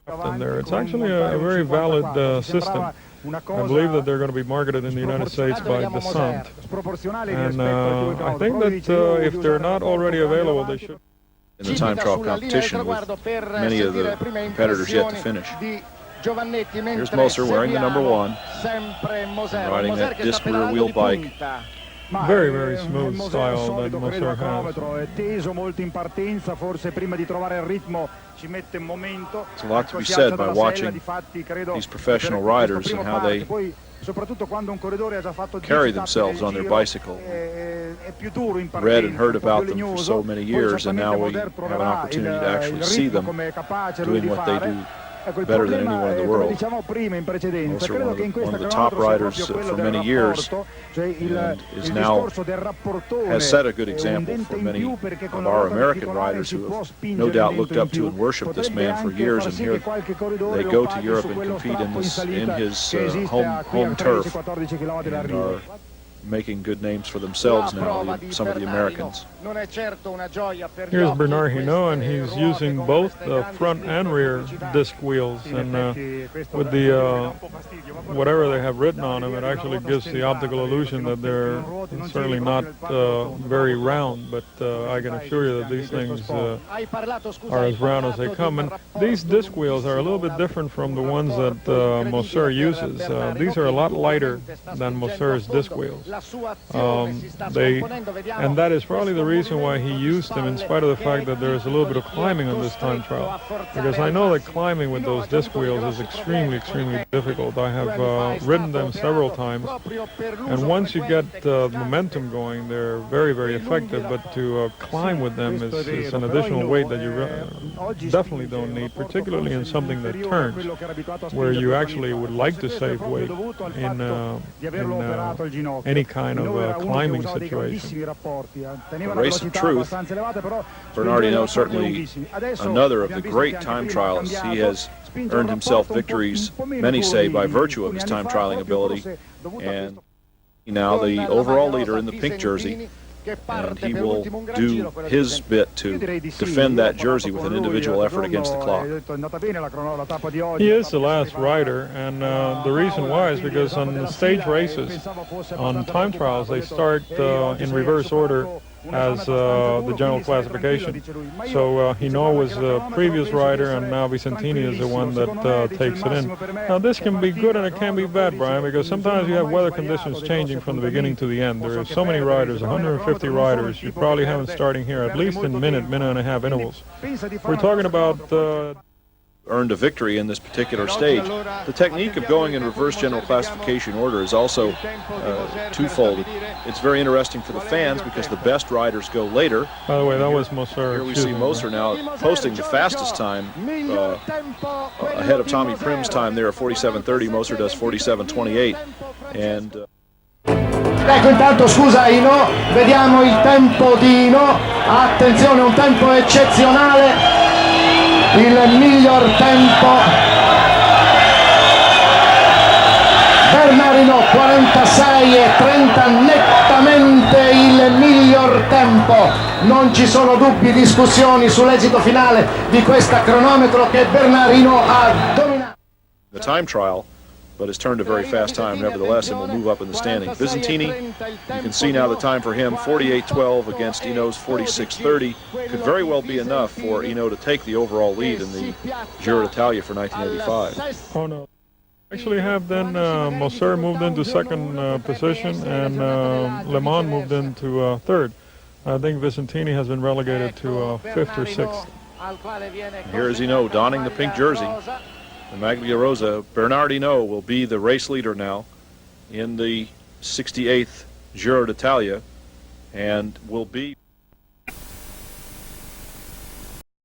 in there. It's actually a very valid system. I believe that they're going to be marketed in the United States by Descent. And I think that if they're not already available, they should. In the time trial competition with many of the competitors yet to finish. Here's Moser wearing the number 1 and riding that disc rear wheel bike. Very, very smooth style that Moser has. Teso molto in partenza, forse prima di trovare il ritmo ci mette un momento. There's a lot to be said by watching these professional riders and how they carry themselves on their bicycle. Read and heard about them for so many years, and now we have an opportunity to actually see them doing what they do better than anyone in the world. Moser, one of the top riders for many years, and is now has set a good example for many of our American riders who have no doubt looked up to and worshipped this man for years. And here they go to Europe and compete in his home turf, and are making good names for themselves now, some of the Americans. Here's Bernard Hinault, and he's using both the front and rear disc wheels, and with the whatever they have written on them, it actually gives the optical illusion that they're certainly not very round, but I can assure you that these things are as round as they come. And these disc wheels are a little bit different from the ones that Moser uses. These are a lot lighter than Moser's disc wheels. And that is probably the reason why he used them, in spite of the fact that there is a little bit of climbing on this time trial. Because I know that climbing with those disc wheels is extremely, extremely difficult. I have ridden them several times, and once you get momentum going, they're very, very effective. But to climb with them is an additional weight that you definitely don't need, particularly in something that turns, where you actually would like to save weight in any kind of climbing situation. A race of truth. Bernard Hinault, certainly another of the great time trialists. He has earned himself victories, many say, by virtue of his time trialing ability, and now the overall leader in the pink jersey, and he will do his bit to defend that jersey with an individual effort against the clock. He is the last rider, and the reason why is because on the stage races, on time trials, they start in reverse order as the general classification. So Hinault was the previous rider, and now Vicentini is the one that takes it in. Now this can be good and it can be bad, Brian, because sometimes you have weather conditions changing from the beginning to the end. There are so many riders, 150 riders. You probably have them starting here at least in minute and a half intervals. We're talking about earned a victory in this particular stage. The technique of going in reverse general classification order is also twofold. It's very interesting for the fans because the best riders go later. By the way, that was Moser. Here we see Moser now posting the fastest time ahead of Tommy Prim's time there at 47:30. Moser does 47:28. And ecco, intanto scusa Hinault, vediamo il tempo di Hinault. Attenzione, un tempo eccezionale. Il miglior tempo Bernard Hinault, 46:30, nettamente il miglior tempo. Non ci sono dubbi, discussioni sull'esito finale di questa cronometro che Bernard Hinault ha dominato. The time trial, but has turned a very fast time nevertheless, and will move up in the standings. Vicentini, you can see now the time for him, 48:12 against Hinault's 46:30. Could very well be enough for Hinault to take the overall lead in the Giro d'Italia for 1985. Oh no. Actually have then Moser moved into second position, and Le Mans moved into third. I think Vicentini has been relegated to fifth or sixth. Here is Hinault donning the pink jersey. The Maglia Rosa. Bernard Hinault will be the race leader now in the 68th Giro d'Italia, and will be